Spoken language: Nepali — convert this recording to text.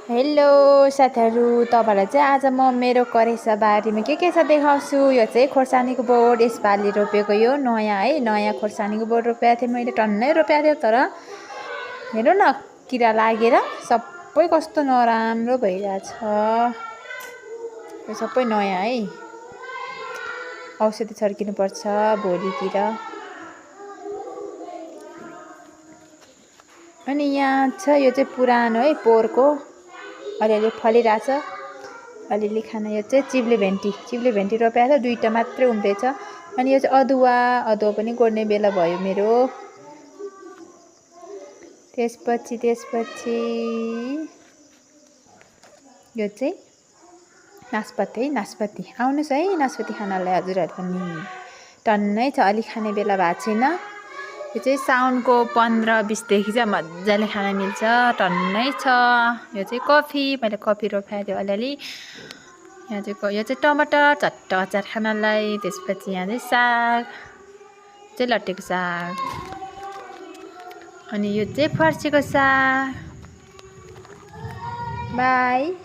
हेलो साथीहरू, तपाईँलाई चाहिँ आज म मेरो करेसा बारीमा के छ देखाउँछु। यो चाहिँ खोर्सानीको बोट यसपालि रोपेको, यो नयाँ है, नयाँ खोर्सानीको बोट रोपेको थिएँ मैले। टन्नै रोपेको थियो, तर हेर्नु न किरा लागेर सबै कस्तो नराम्रो भइरहेछ। यो सबै नयाँ है, औषधि छर्किनुपर्छ भोलितिर। अनि यहाँ छ, यो चाहिँ पुरानो है, पोहोरको अलिअलि फलिरहेछ, अलिअलि खाना। यो चाहिँ चिब्ले भेन्टी रोपेको छ, 2टा मात्रै उम्रेछ। अनि यो चाहिँ अदुवा पनि गोड्ने बेला भयो मेरो। त्यसपछि यो चाहिँ नास्पाती आउनुहोस् है, नास्पाती खानालाई हजुरहरू पनि। टन्नै छ, अलि खाने बेला भएको छैन। यो चाहिँ साउनको 15-20 चाहिँ मजाले खान मिल्छ, टन्नै छ। यो चाहिँ कफी, मैले कफी रोपाएको थियो अलिअलि। यो चाहिँ टमाटर झट्ट अचार खानलाई। त्यसपछि यहाँ चाहिँ साग चाहिँ लट्टेको साग, अनि यो चाहिँ फर्सीको साग। बाई।